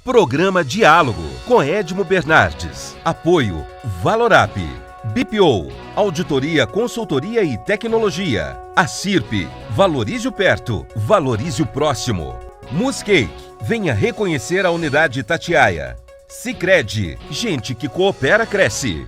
Programa Diálogo com Edmo Bernardes. Apoio Valorap, BPO, Auditoria, Consultoria e Tecnologia. ACIRP, valorize o perto, valorize o próximo. Muscake, venha reconhecer a unidade Itatiaia. Sicredi, gente que coopera cresce.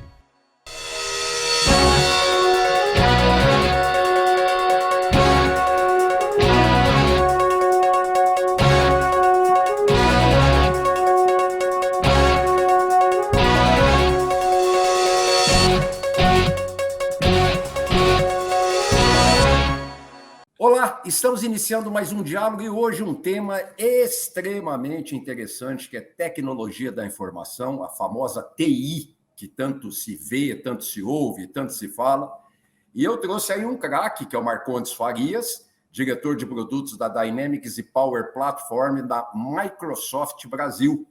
Olá, estamos iniciando mais um diálogo e hoje um tema extremamente interessante, que é tecnologia da informação, a famosa TI, que tanto se vê, tanto se ouve, tanto se fala. E eu trouxe aí um craque, que é o Marcondes Farias, diretor de produtos da Dynamics e Power Platform da Microsoft Brasil.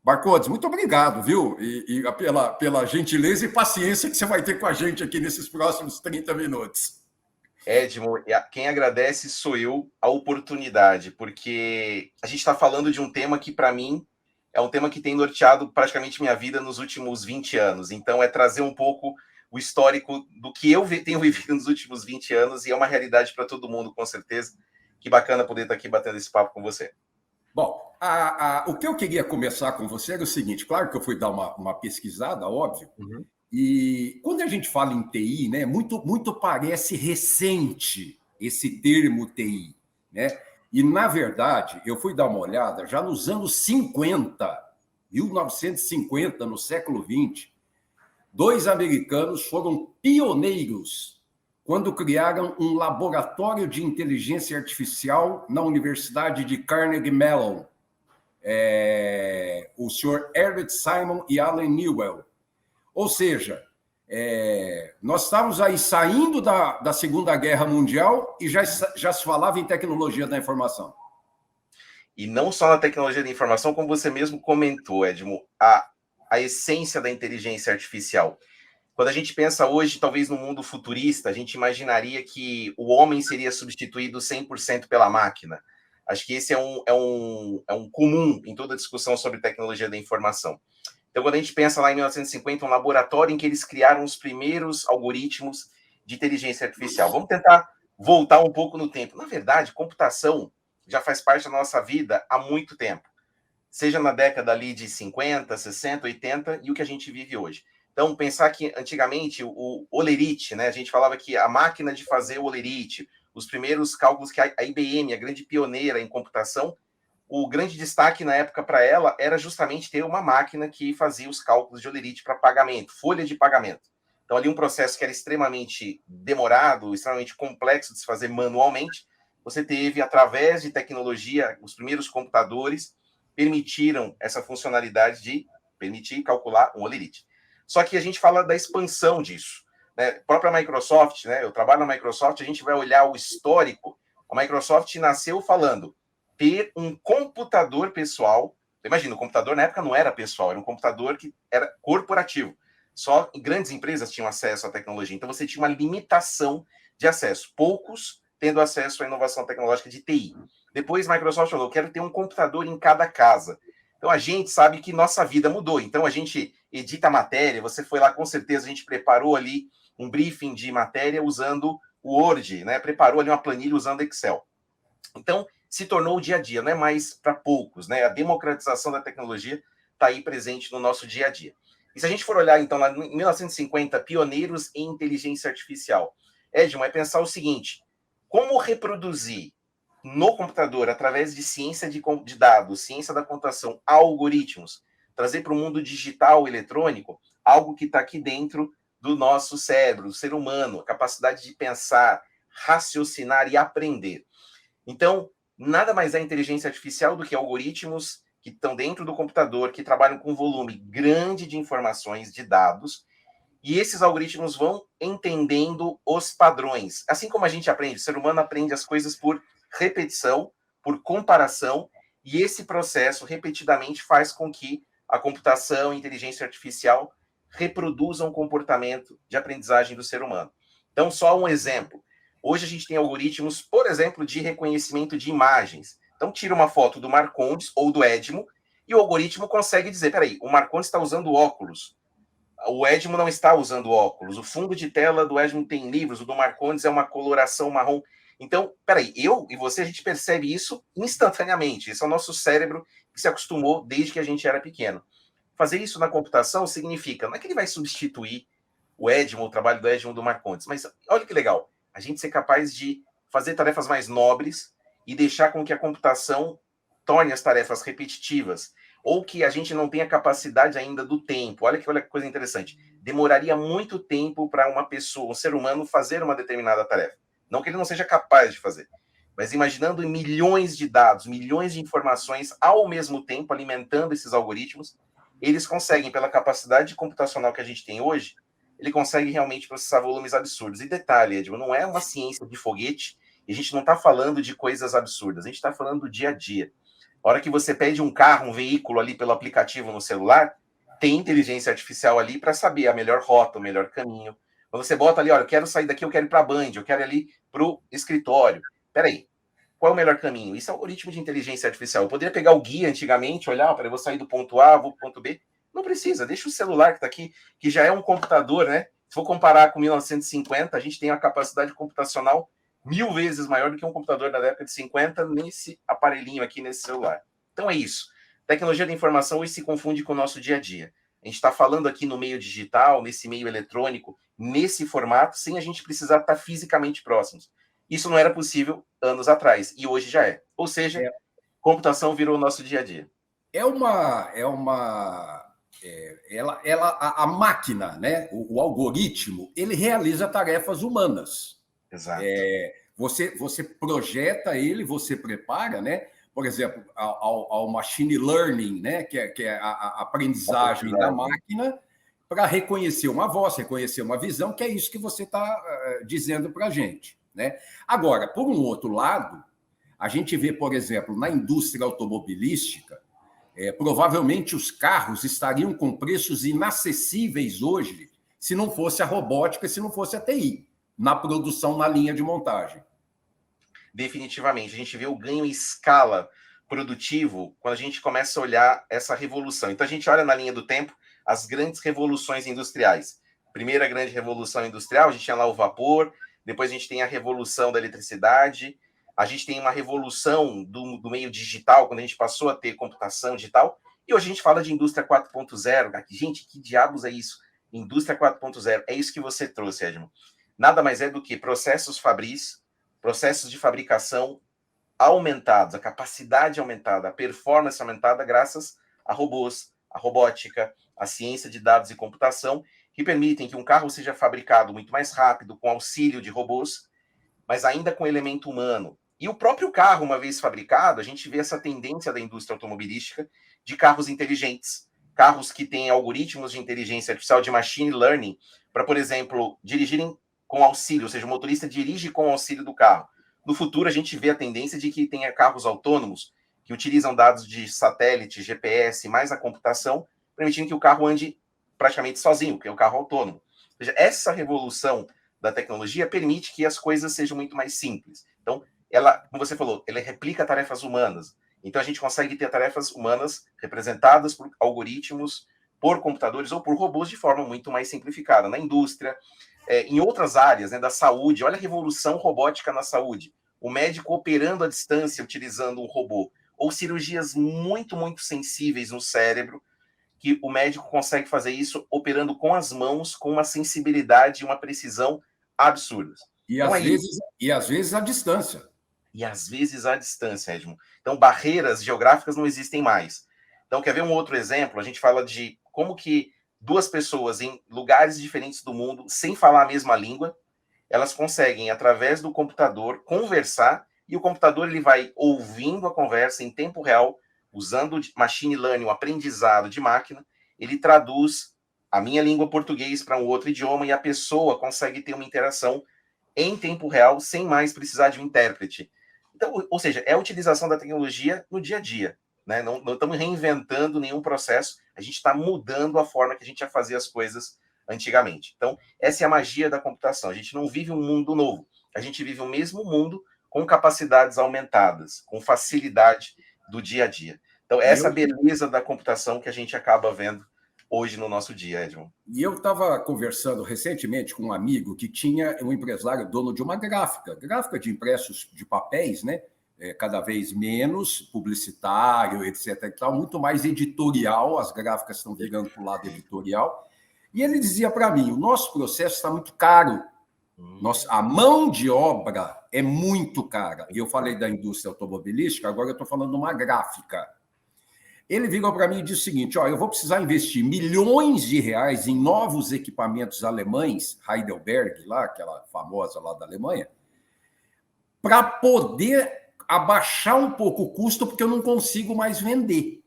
Marcondes, muito obrigado, viu? Pela gentileza e paciência que você vai ter com a gente aqui nesses próximos 30 minutos. Edmo, quem agradece sou eu a oportunidade, porque a gente está falando de um tema que, para mim, é um tema que tem norteado praticamente minha vida nos últimos 20 anos. Então, é trazer um pouco o histórico do que eu tenho vivido nos últimos 20 anos e é uma realidade para todo mundo, com certeza. Que bacana poder estar aqui batendo esse papo com você. Bom, o que eu queria começar com você era o seguinte, claro que eu fui dar uma pesquisada, óbvio, e quando a gente fala em TI, né, muito parece recente esse termo TI, né? E, na verdade, eu fui dar uma olhada, já nos anos 50, 1950, no século XX, dois americanos foram pioneiros quando criaram um laboratório de inteligência artificial na Universidade de Carnegie Mellon. O senhor Herbert Simon e Alan Newell. Ou seja, nós estávamos aí saindo da Segunda Guerra Mundial e já se falava em tecnologia da informação. E não só na tecnologia da informação, como você mesmo comentou, Edmo, a essência da inteligência artificial. Quando a gente pensa hoje, talvez no mundo futurista, a gente imaginaria que o homem seria substituído 100% pela máquina. Acho que esse é um comum em toda a discussão sobre tecnologia da informação. Então, quando a gente pensa lá em 1950, um laboratório em que eles criaram os primeiros algoritmos de inteligência artificial. Vamos tentar voltar um pouco no tempo. Na verdade, computação já faz parte da nossa vida há muito tempo. Seja na década ali de 50, 60, 80 e o que a gente vive hoje. Então, pensar que antigamente o olerite, né? A gente falava que a máquina de fazer o olerite, os primeiros cálculos que a IBM, a grande pioneira em computação, o grande destaque na época para ela era justamente ter uma máquina que fazia os cálculos de olerite para pagamento, folha de pagamento. Então, ali um processo que era extremamente demorado, extremamente complexo de se fazer manualmente, você teve, através de tecnologia, os primeiros computadores permitiram essa funcionalidade de permitir calcular um olerite. Só que a gente fala da expansão disso. Né? A própria Microsoft, né? Eu trabalho na Microsoft, a gente vai olhar o histórico. A Microsoft nasceu falando ter um computador pessoal. Imagina, o computador na época não era pessoal, era um computador que era corporativo. Só grandes empresas tinham acesso à tecnologia. Então você tinha uma limitação de acesso. Poucos tendo acesso à inovação tecnológica de TI. Depois a Microsoft falou, quero ter um computador em cada casa. Então, a gente sabe que nossa vida mudou. Então, a gente edita a matéria, você foi lá, com certeza, a gente preparou ali um briefing de matéria usando o Word, né? Preparou ali uma planilha usando Excel. Então, se tornou o dia a dia, não é mais para poucos, né? A democratização da tecnologia está aí presente no nosso dia a dia. E se a gente for olhar, então, lá em 1950, pioneiros em inteligência artificial, Edmo, é pensar o seguinte, como reproduzir no computador, através de ciência de dados, ciência da computação, algoritmos, trazer para o mundo digital, eletrônico, algo que está aqui dentro do nosso cérebro, do ser humano, a capacidade de pensar, raciocinar e aprender. Então, nada mais é inteligência artificial do que algoritmos que estão dentro do computador, que trabalham com volume grande de informações, de dados, e esses algoritmos vão entendendo os padrões. Assim como a gente aprende, o ser humano aprende as coisas por repetição, por comparação, e esse processo repetidamente faz com que a computação e a inteligência artificial reproduzam o comportamento de aprendizagem do ser humano. Então, só um exemplo. Hoje a gente tem algoritmos, por exemplo, de reconhecimento de imagens. Então, tira uma foto do Marcondes ou do Edmo E o algoritmo consegue dizer, peraí, o Marcondes está usando óculos, o Edmo não está usando óculos, o fundo de tela do Edmo tem livros, o do Marcondes é uma coloração marrom. Então, peraí, eu e você, a gente percebe isso instantaneamente. Esse é o nosso cérebro que se acostumou desde que a gente era pequeno. Fazer isso na computação significa, não é que ele vai substituir o Edmo, o trabalho do Edmo do Marcondes, mas olha que legal, a gente ser capaz de fazer tarefas mais nobres e deixar com que a computação torne as tarefas repetitivas, ou que a gente não tenha capacidade ainda do tempo. Olha que coisa interessante. Demoraria muito tempo para uma pessoa, um ser humano, fazer uma determinada tarefa. Não que ele não seja capaz de fazer, mas imaginando milhões de dados, milhões de informações ao mesmo tempo, alimentando esses algoritmos, eles conseguem, pela capacidade computacional que a gente tem hoje, ele consegue realmente processar volumes absurdos. E detalhe, Edmo, não é uma ciência de foguete, e a gente não está falando de coisas absurdas, a gente está falando do dia a dia. A hora que você pede um carro, um veículo ali pelo aplicativo no celular, tem inteligência artificial ali para saber a melhor rota, o melhor caminho. Quando você bota ali, olha, eu quero sair daqui, eu quero ir para a Band, eu quero ir ali para o escritório. Peraí, qual é o melhor caminho? Isso é algoritmo de inteligência artificial. Eu poderia pegar o guia antigamente, olhar, eu vou sair do ponto A, vou para o ponto B. Não precisa, deixa o celular que está aqui, que já é um computador, né? Se for comparar com 1950, a gente tem uma capacidade computacional 1000 vezes maior do que um computador da década de 50 nesse aparelhinho aqui, nesse celular. Então é isso. Tecnologia da informação hoje se confunde com o nosso dia a dia. A gente está falando aqui no meio digital, nesse meio eletrônico, nesse formato, sem a gente precisar estar fisicamente próximos. Isso não era possível anos atrás, e hoje já é. Ou seja, computação virou o nosso dia a dia. A máquina, né? O algoritmo, ele realiza tarefas humanas. Exato. Você projeta ele, você prepara, né? Por exemplo, ao machine learning, né? que é a aprendizagem da máquina, para reconhecer uma voz, reconhecer uma visão, que é isso que você está dizendo para a gente. Né? Agora, por um outro lado, a gente vê, por exemplo, na indústria automobilística, provavelmente os carros estariam com preços inacessíveis hoje se não fosse a robótica, se não fosse a TI, na produção, na linha de montagem. Definitivamente. A gente vê o ganho em escala produtivo quando a gente começa a olhar essa revolução. Então, a gente olha na linha do tempo as grandes revoluções industriais. Primeira grande revolução industrial, a gente tinha lá o vapor, depois a gente tem a revolução da eletricidade, a gente tem uma revolução do meio digital, quando a gente passou a ter computação digital, e hoje a gente fala de indústria 4.0. Gente, que diabos é isso? Indústria 4.0, é isso que você trouxe, Edmo. Nada mais é do que processos fabris, processos de fabricação aumentados, a capacidade aumentada, a performance aumentada graças a robôs, a robótica, a ciência de dados e computação, que permitem que um carro seja fabricado muito mais rápido, com auxílio de robôs, mas ainda com elemento humano. E o próprio carro, uma vez fabricado, a gente vê essa tendência da indústria automobilística de carros inteligentes, carros que têm algoritmos de inteligência artificial, de machine learning, para, por exemplo, dirigirem com auxílio, ou seja, o motorista dirige com o auxílio do carro. No futuro, a gente vê a tendência de que tenha carros autônomos que utilizam dados de satélite, GPS, mais a computação, permitindo que o carro ande praticamente sozinho, que é o carro autônomo. Ou seja, essa revolução da tecnologia permite que as coisas sejam muito mais simples. Então, ela, como você falou, ela replica tarefas humanas. Então, a gente consegue ter tarefas humanas representadas por algoritmos, por computadores ou por robôs de forma muito mais simplificada. Na indústria, em outras áreas, né, da saúde, olha a revolução robótica na saúde. O médico operando à distância, utilizando um robô. Ou cirurgias muito, muito sensíveis no cérebro, que o médico consegue fazer isso operando com as mãos, com uma sensibilidade e uma precisão absurdas. E às vezes à distância. E às vezes à distância, Edmo. Então, barreiras geográficas não existem mais. Então, quer ver um outro exemplo? A gente fala de como que duas pessoas em lugares diferentes do mundo, sem falar a mesma língua, elas conseguem, através do computador, conversar, e o computador ele vai ouvindo a conversa em tempo real, usando machine learning, o aprendizado de máquina, ele traduz a minha língua português para um outro idioma e a pessoa consegue ter uma interação em tempo real, sem mais precisar de um intérprete. Então, ou seja, é a utilização da tecnologia no dia a dia. Né? Não estamos reinventando nenhum processo, a gente está mudando a forma que a gente ia fazer as coisas antigamente. Então, essa é a magia da computação. A gente não vive um mundo novo, a gente vive o mesmo mundo com capacidades aumentadas, com facilidade do dia a dia. Então, essa beleza da computação que a gente acaba vendo hoje no nosso dia, Edmond. E eu estava conversando recentemente com um amigo que tinha um empresário dono de uma gráfica de impressos de papéis, né? Cada vez menos publicitário, etc. E tal, muito mais editorial, as gráficas estão virando para o lado editorial. E ele dizia para mim, o nosso processo está muito caro. A mão de obra é muito cara. E eu falei da indústria automobilística, agora eu estou falando de uma gráfica. Ele virou para mim e disse o seguinte, eu vou precisar investir milhões de reais em novos equipamentos alemães, Heidelberg, lá, aquela famosa lá da Alemanha, para poder abaixar um pouco o custo, porque eu não consigo mais vender.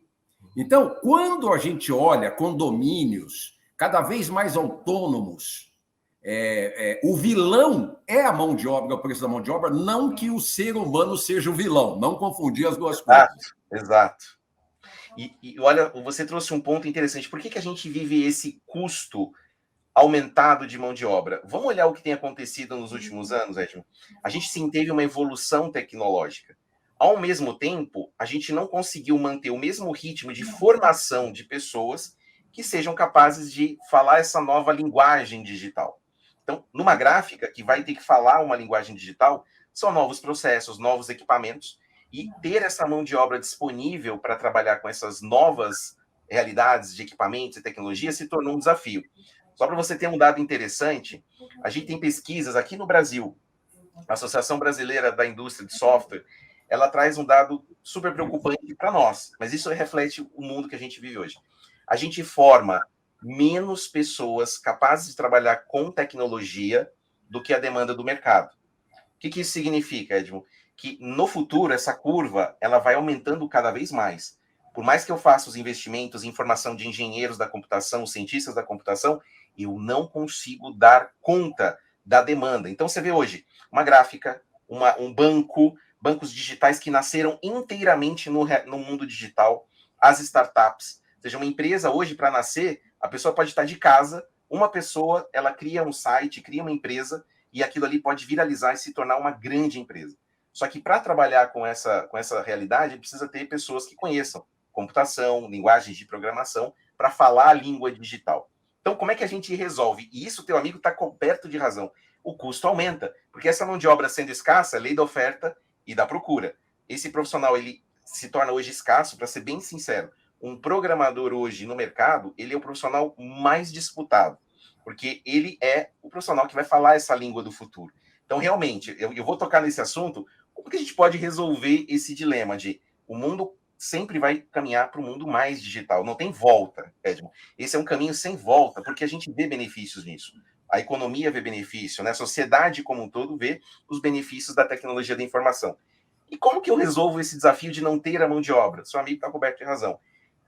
Então, quando a gente olha condomínios cada vez mais autônomos, o vilão é a mão de obra, o preço da mão de obra, não que o ser humano seja o vilão, não confundir as duas coisas. Exato. E olha, você trouxe um ponto interessante. Por que a gente vive esse custo aumentado de mão de obra? Vamos olhar o que tem acontecido nos últimos anos, Edmond. A gente sim teve uma evolução tecnológica. Ao mesmo tempo, a gente não conseguiu manter o mesmo ritmo de formação de pessoas que sejam capazes de falar essa nova linguagem digital. Então, numa gráfica que vai ter que falar uma linguagem digital, são novos processos, novos equipamentos, e ter essa mão de obra disponível para trabalhar com essas novas realidades de equipamentos e tecnologia se tornou um desafio. Só para você ter um dado interessante, a gente tem pesquisas aqui no Brasil, a Associação Brasileira da Indústria de Software, ela traz um dado super preocupante para nós, mas isso reflete o mundo que a gente vive hoje. A gente forma menos pessoas capazes de trabalhar com tecnologia do que a demanda do mercado. O que isso significa, Edmond? Que no futuro essa curva ela vai aumentando cada vez mais. Por mais que eu faça os investimentos em formação de engenheiros da computação, cientistas da computação, eu não consigo dar conta da demanda. Então você vê hoje uma gráfica, um bancos digitais que nasceram inteiramente no mundo digital, as startups. Ou seja, uma empresa hoje para nascer, a pessoa pode estar de casa, uma pessoa ela cria um site, cria uma empresa e aquilo ali pode viralizar e se tornar uma grande empresa. Só que para trabalhar com essa realidade, precisa ter pessoas que conheçam computação, linguagens de programação, para falar a língua digital. Então, como é que a gente resolve? E isso, teu amigo está coberto de razão. O custo aumenta, porque essa mão de obra sendo escassa, lei da oferta e da procura. Esse profissional, ele se torna hoje escasso, para ser bem sincero. Um programador hoje no mercado, ele é o profissional mais disputado, porque ele é o profissional que vai falar essa língua do futuro. Então, realmente, eu vou tocar nesse assunto. Como que a gente pode resolver esse dilema de o mundo sempre vai caminhar para um mundo mais digital? Não tem volta, Edmond. Esse é um caminho sem volta, porque a gente vê benefícios nisso. A economia vê benefício, né? A sociedade como um todo vê os benefícios da tecnologia da informação. E como que eu resolvo esse desafio de não ter a mão de obra? Seu amigo está coberto de razão.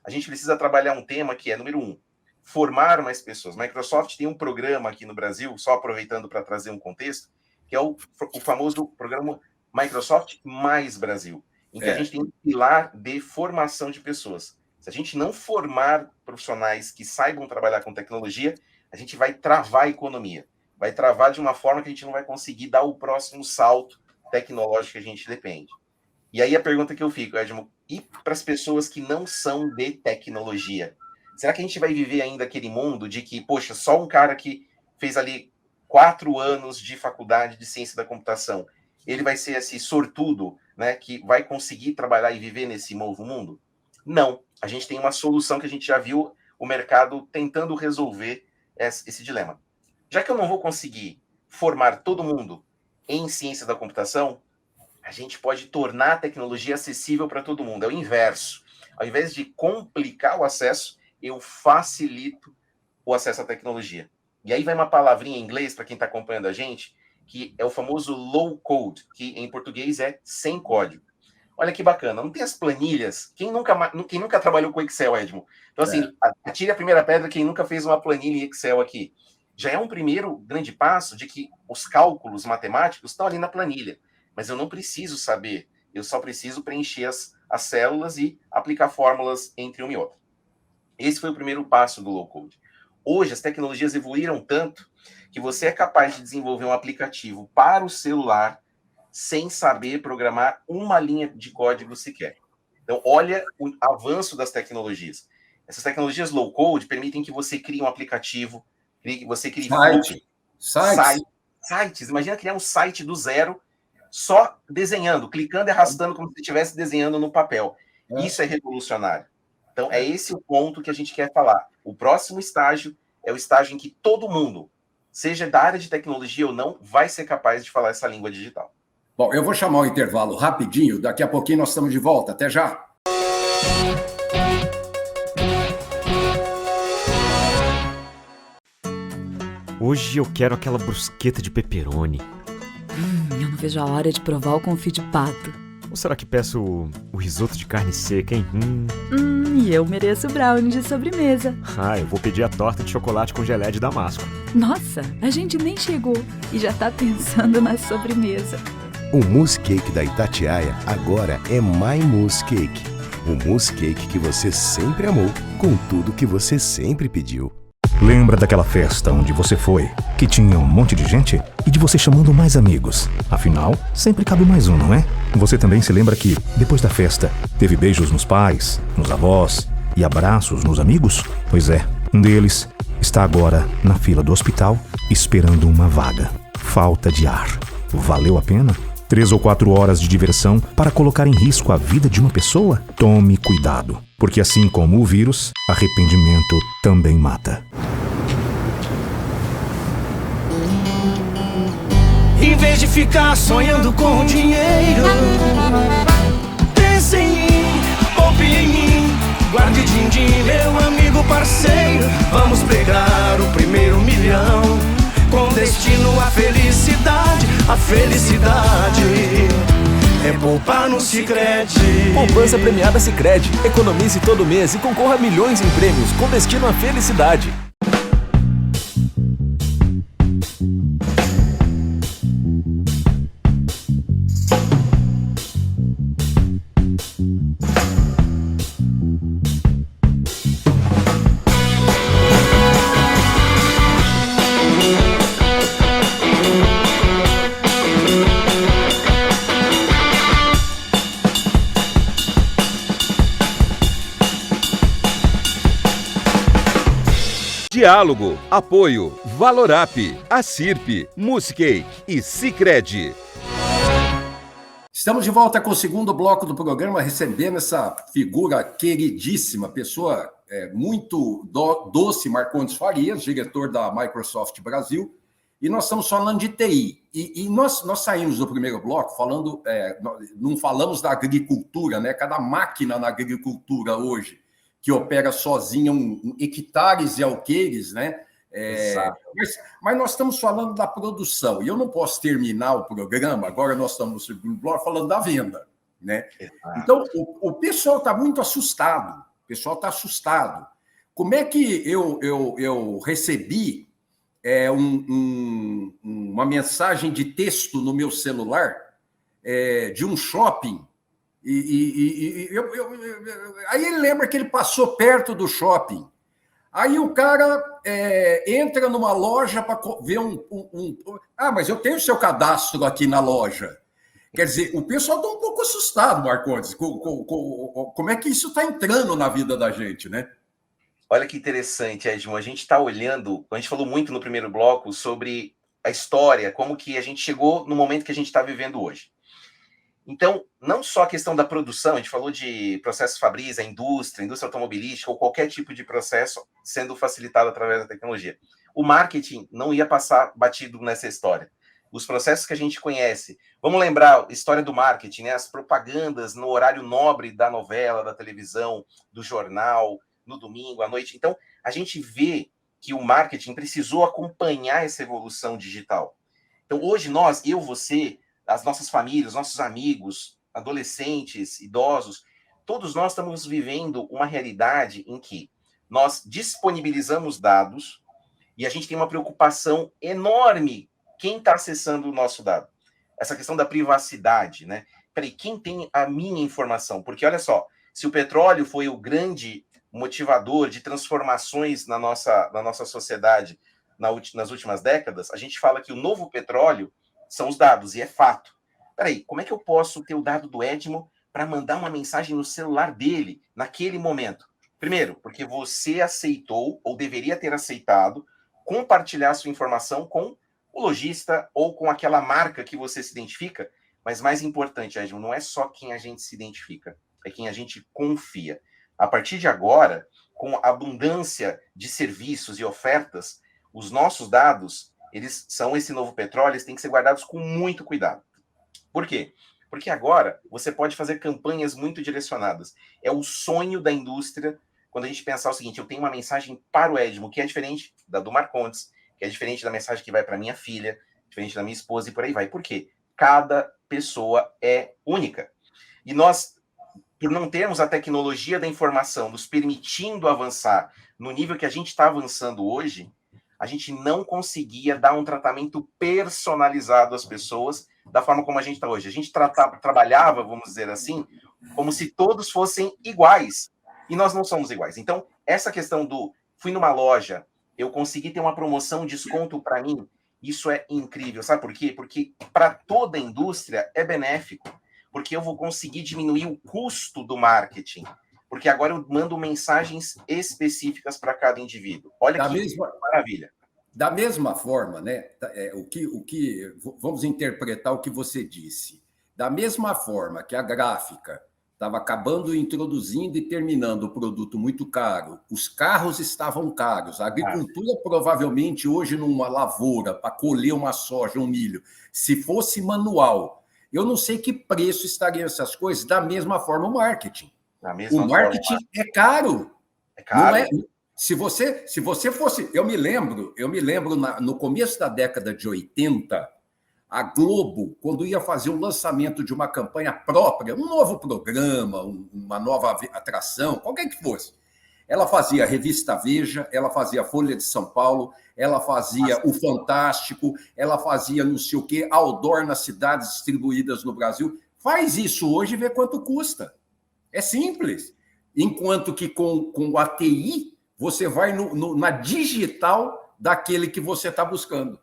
A gente precisa trabalhar um tema que é, número 1, formar mais pessoas. Microsoft tem um programa aqui no Brasil, só aproveitando para trazer um contexto, que é o famoso programa Microsoft Mais Brasil, em que a gente tem um pilar de formação de pessoas. Se a gente não formar profissionais que saibam trabalhar com tecnologia, a gente vai travar a economia. Vai travar de uma forma que a gente não vai conseguir dar o próximo salto tecnológico que a gente depende. E aí a pergunta que eu fico, Edmond, e para as pessoas que não são de tecnologia? Será que a gente vai viver ainda aquele mundo de que, poxa, só um cara que fez ali 4 anos de faculdade de ciência da computação, ele vai ser esse sortudo, né, que vai conseguir trabalhar e viver nesse novo mundo? Não. A gente tem uma solução que a gente já viu o mercado tentando resolver esse dilema. Já que eu não vou conseguir formar todo mundo em ciência da computação, a gente pode tornar a tecnologia acessível para todo mundo. É o inverso. Ao invés de complicar o acesso, eu facilito o acesso à tecnologia. E aí vai uma palavrinha em inglês, para quem está acompanhando a gente, que é o famoso low code, que em português é sem código. Olha que bacana, não tem as planilhas. Quem nunca trabalhou com Excel, Edmond? Então, assim, atire a primeira pedra quem nunca fez uma planilha em Excel aqui. Já é um primeiro grande passo de que os cálculos matemáticos estão ali na planilha. Mas eu não preciso saber, eu só preciso preencher as células e aplicar fórmulas entre uma e outra. Esse foi o primeiro passo do low code. Hoje, as tecnologias evoluíram tanto que você é capaz de desenvolver um aplicativo para o celular sem saber programar uma linha de código sequer. Então, olha o avanço das tecnologias. Essas tecnologias low-code permitem que você crie um aplicativo, que você crie sites. Imagina criar um site do zero, só desenhando, clicando e arrastando como se estivesse desenhando no papel. Isso é revolucionário. Então, é esse o ponto que a gente quer falar. O próximo estágio é o estágio em que todo mundo, seja da área de tecnologia ou não, vai ser capaz de falar essa língua digital. Bom, eu vou chamar o intervalo rapidinho, daqui a pouquinho nós estamos de volta. Até já! Hoje eu quero aquela brusqueta de pepperoni. Eu não vejo a hora de provar o confit de pato. Ou será que peço o risoto de carne seca, hein? E eu mereço o brownie de sobremesa. Eu vou pedir a torta de chocolate com gelé de damasco. Nossa, a gente nem chegou e já tá pensando na sobremesa. O mousse cake da Itatiaia agora é My Mousse Cake. O mousse cake que você sempre amou, com tudo que você sempre pediu. Lembra daquela festa onde você foi, que tinha um monte de gente e de você chamando mais amigos? Afinal, sempre cabe mais um, não é? Você também se lembra que, depois da festa, teve beijos nos pais, nos avós e abraços nos amigos? Pois é, um deles está agora na fila do hospital esperando uma vaga. Falta de ar. Valeu a pena? 3 ou 4 horas de diversão para colocar em risco a vida de uma pessoa? Tome cuidado, porque assim como o vírus, arrependimento também mata. Em vez de ficar sonhando com dinheiro, pense em mim, poupe em mim, guarde din-din, meu amigo parceiro. Vamos pegar o primeiro milhão, com destino à felicidade. A felicidade é poupar no Sicredi. Poupança premiada Sicredi. Economize todo mês e concorra a milhões em prêmios com destino à felicidade. Diálogo, apoio, Valorap, Acirp, Musicake e Sicredi. Estamos de volta com o segundo bloco do programa, recebendo essa figura queridíssima, pessoa muito doce, Marcondes Farias, diretor da Microsoft Brasil, e nós estamos falando de TI. E nós saímos do primeiro bloco falando, não falamos da agricultura, né? Cada máquina na agricultura hoje que opera sozinha hectares e alqueires, né? Mas nós estamos falando da produção, e eu não posso terminar o programa, agora nós estamos no segundo bloco, falando da venda, né? Então, o pessoal está muito assustado, Como é que eu recebi uma mensagem de texto no meu celular de um shopping, aí ele lembra que ele passou perto do shopping. Aí o cara entra numa loja para ver mas eu tenho o seu cadastro aqui na loja. Quer dizer, o pessoal está um pouco assustado, Marcondes, como é que isso está entrando na vida da gente, né? Olha que interessante, Edmo. A gente está olhando, a gente falou muito no primeiro bloco sobre a história, como que a gente chegou no momento que a gente está vivendo hoje. Então, não só a questão da produção, a gente falou de processos fabris, a indústria automobilística, ou qualquer tipo de processo sendo facilitado através da tecnologia. O marketing não ia passar batido nessa história. Os processos que a gente conhece, vamos lembrar a história do marketing, né? As propagandas no horário nobre da novela, da televisão, do jornal, no domingo, à noite. Então, a gente vê que o marketing precisou acompanhar essa evolução digital. Então, hoje eu, você, as nossas famílias, nossos amigos, adolescentes, idosos, todos nós estamos vivendo uma realidade em que nós disponibilizamos dados e a gente tem uma preocupação enorme quem está acessando o nosso dado. Essa questão da privacidade, né? Peraí, quem tem a minha informação? Porque, olha só, se o petróleo foi o grande motivador de transformações na nossa sociedade nas últimas décadas, a gente fala que o novo petróleo são os dados, e é fato. Peraí, como é que eu posso ter o dado do Edmo para mandar uma mensagem no celular dele naquele momento? Primeiro, porque você aceitou, ou deveria ter aceitado, compartilhar sua informação com o lojista ou com aquela marca que você se identifica. Mas mais importante, Edmo, não é só quem a gente se identifica, é quem a gente confia. A partir de agora, com a abundância de serviços e ofertas, os nossos dados, eles são esse novo petróleo, eles têm que ser guardados com muito cuidado. Por quê? Porque agora você pode fazer campanhas muito direcionadas. É o sonho da indústria quando a gente pensar o seguinte: eu tenho uma mensagem para o Edmo, que é diferente da do Marcondes, que é diferente da mensagem que vai para minha filha, diferente da minha esposa e por aí vai. Por quê? Cada pessoa é única. E nós, por não termos a tecnologia da informação nos permitindo avançar no nível que a gente está avançando hoje, a gente não conseguia dar um tratamento personalizado às pessoas da forma como a gente está hoje. A gente trabalhava, vamos dizer assim, como se todos fossem iguais. E nós não somos iguais. Então, essa questão do fui numa loja, eu consegui ter uma promoção, um desconto para mim, isso é incrível. Sabe por quê? Porque para toda a indústria é benéfico. Porque eu vou conseguir diminuir o custo do marketing. Porque agora eu mando mensagens específicas para cada indivíduo. Olha que maravilha. Da mesma forma, né? Vamos interpretar o que você disse. Da mesma forma que a gráfica estava acabando, introduzindo e terminando o produto muito caro, os carros estavam caros, a agricultura provavelmente hoje numa lavoura para colher uma soja, um milho, se fosse manual, eu não sei que preço estariam essas coisas. Da mesma forma o marketing. O marketing é caro. É caro. Não é? Se você fosse... Eu me lembro no começo da década de 80, a Globo, quando ia fazer o lançamento de uma campanha própria, um novo programa, uma nova atração, qualquer que fosse, ela fazia a revista Veja, ela fazia a Folha de São Paulo, ela fazia o Fantástico, ela fazia não sei o quê, outdoor nas cidades distribuídas no Brasil. Faz isso hoje e vê quanto custa. É simples. Enquanto que com o ATI, você vai na digital daquele que você está buscando.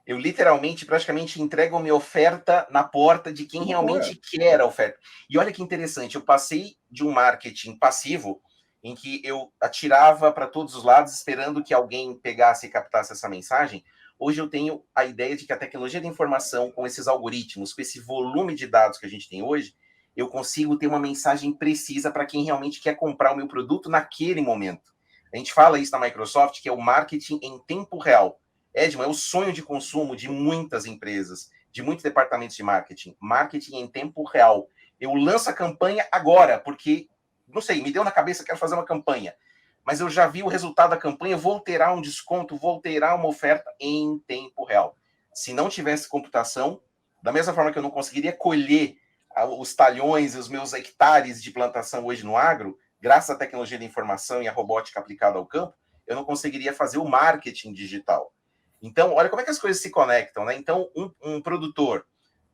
Eu literalmente, praticamente, entrego a minha oferta na porta de quem realmente quer a oferta. E olha que interessante, eu passei de um marketing passivo, em que eu atirava para todos os lados, esperando que alguém pegasse e captasse essa mensagem. Hoje eu tenho a ideia de que a tecnologia da informação, com esses algoritmos, com esse volume de dados que a gente tem hoje, eu consigo ter uma mensagem precisa para quem realmente quer comprar o meu produto naquele momento. A gente fala isso na Microsoft, que é o marketing em tempo real. Edmo, é o sonho de consumo de muitas empresas, de muitos departamentos de marketing. Marketing em tempo real. Eu lanço a campanha agora, porque, não sei, me deu na cabeça, quero fazer uma campanha. Mas eu já vi o resultado da campanha, vou alterar um desconto, vou alterar uma oferta em tempo real. Se não tivesse computação, da mesma forma que eu não conseguiria colher os talhões, os meus hectares de plantação hoje no agro, graças à tecnologia da informação e à robótica aplicada ao campo, eu não conseguiria fazer o marketing digital. Então, olha como é que as coisas se conectam, né? Então, um produtor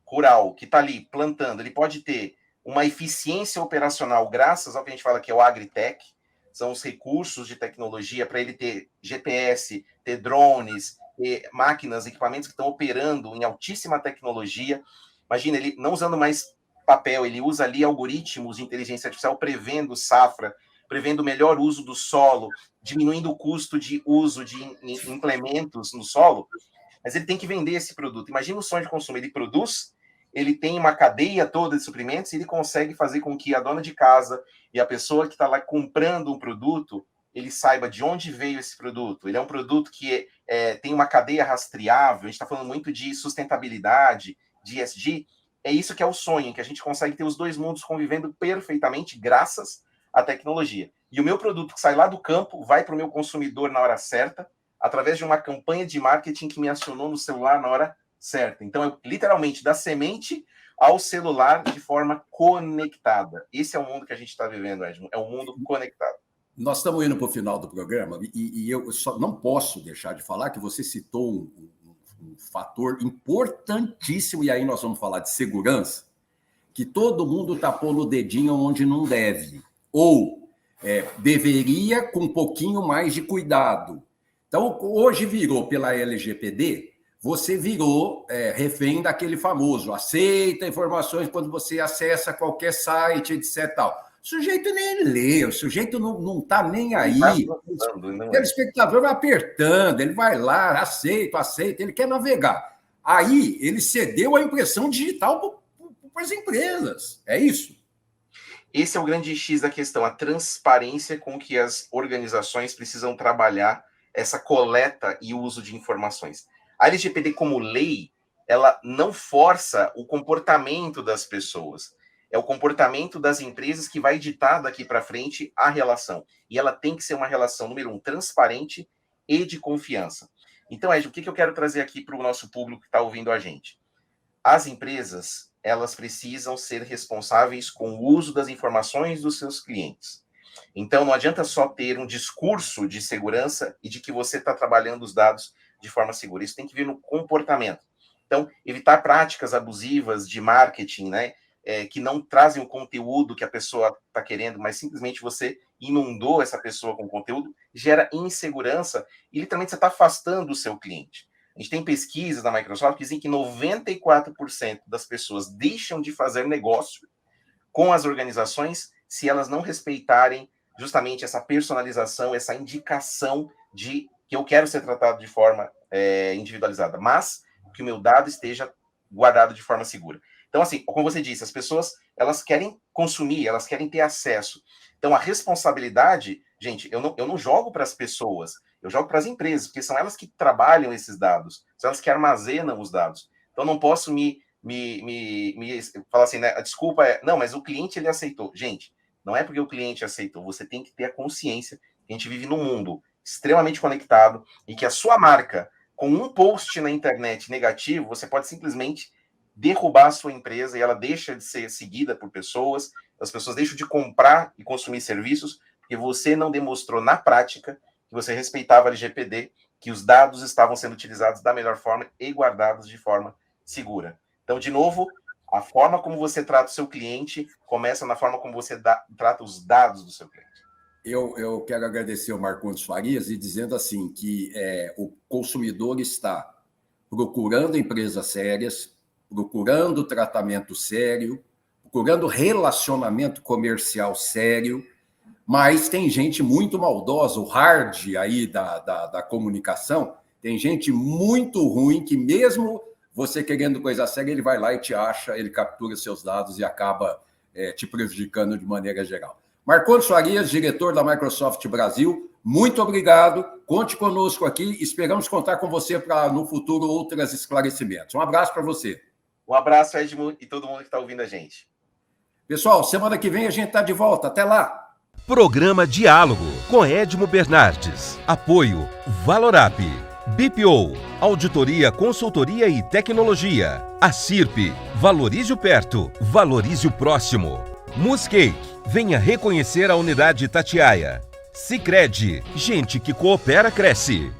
rural que está ali plantando, ele pode ter uma eficiência operacional graças ao que a gente fala que é o agritech, são os recursos de tecnologia para ele ter GPS, ter drones, ter máquinas, equipamentos que estão operando em altíssima tecnologia. Imagina, ele não usando mais papel, ele usa ali algoritmos de inteligência artificial prevendo safra, prevendo o melhor uso do solo, diminuindo o custo de uso de implementos no solo, mas ele tem que vender esse produto. Imagina o sonho de consumo, ele produz, ele tem uma cadeia toda de suprimentos e ele consegue fazer com que a dona de casa e a pessoa que está lá comprando um produto, ele saiba de onde veio esse produto. Ele é um produto que tem uma cadeia rastreável, a gente está falando muito de sustentabilidade, de ESG, é isso que é o sonho, que a gente consegue ter os dois mundos convivendo perfeitamente graças à tecnologia. E o meu produto que sai lá do campo vai para o meu consumidor na hora certa, através de uma campanha de marketing que me acionou no celular na hora certa. Então, é literalmente da semente ao celular de forma conectada. Esse é o mundo que a gente está vivendo, Edmo. É um mundo conectado. Nós estamos indo para o final do programa e eu só não posso deixar de falar que você citou um fator importantíssimo, e aí nós vamos falar de segurança, que todo mundo está pondo o dedinho onde não deve, ou deveria com um pouquinho mais de cuidado. Então, hoje virou pela LGPD, você virou refém daquele famoso aceita informações quando você acessa qualquer site, etc. Tal. O sujeito nem lê, o sujeito não está nem aí. O telespectador vai apertando, ele vai lá, aceita, ele quer navegar. Aí ele cedeu a impressão digital para as empresas. É isso. Esse é o grande X da questão, a transparência com que as organizações precisam trabalhar essa coleta e uso de informações. A LGPD, como lei, ela não força o comportamento das pessoas. É o comportamento das empresas que vai ditar daqui para frente a relação. E ela tem que ser uma relação, número 1, transparente e de confiança. Então, Ed, o que eu quero trazer aqui para o nosso público que está ouvindo a gente? As empresas, elas precisam ser responsáveis com o uso das informações dos seus clientes. Então, não adianta só ter um discurso de segurança e de que você está trabalhando os dados de forma segura. Isso tem que vir no comportamento. Então, evitar práticas abusivas de marketing, né, que não trazem o conteúdo que a pessoa está querendo, mas simplesmente você inundou essa pessoa com conteúdo, gera insegurança e literalmente você está afastando o seu cliente. A gente tem pesquisas da Microsoft que dizem que 94% das pessoas deixam de fazer negócio com as organizações se elas não respeitarem justamente essa personalização, essa indicação de que eu quero ser tratado de forma individualizada, mas que o meu dado esteja guardado de forma segura. Então, assim, como você disse, as pessoas, elas querem consumir, elas querem ter acesso. Então, a responsabilidade, gente, eu não jogo para as pessoas, eu jogo para as empresas, porque são elas que trabalham esses dados, são elas que armazenam os dados. Então, não posso me falar assim, né? A desculpa não, mas o cliente, ele aceitou. Gente, não é porque o cliente aceitou, você tem que ter a consciência que a gente vive num mundo extremamente conectado e que a sua marca, com um post na internet negativo, você pode simplesmente derrubar a sua empresa e ela deixa de ser seguida por pessoas, as pessoas deixam de comprar e consumir serviços, porque você não demonstrou na prática que você respeitava a LGPD, que os dados estavam sendo utilizados da melhor forma e guardados de forma segura. Então, de novo, a forma como você trata o seu cliente começa na forma como você trata os dados do seu cliente. Eu quero agradecer ao Marcondes Farias e dizendo assim que o consumidor está procurando empresas sérias, procurando tratamento sério, procurando relacionamento comercial sério, mas tem gente muito maldosa, o hard aí da comunicação, tem gente muito ruim que mesmo você querendo coisa séria, ele vai lá e te acha, ele captura seus dados e acaba te prejudicando de maneira geral. Marcondes Farias, diretor da Microsoft Brasil, muito obrigado. Conte conosco aqui. Esperamos contar com você para, no futuro, outros esclarecimentos. Um abraço para você. Um abraço, Edmo, e todo mundo que está ouvindo a gente. Pessoal, semana que vem a gente está de volta. Até lá. Programa Diálogo com Edmo Bernardes. Apoio Valorap. BPO, Auditoria, Consultoria e Tecnologia. A CIRP, Valorize o Perto, Valorize o Próximo. Muscake, venha reconhecer a unidade Itatiaia. Sicredi, gente que coopera cresce.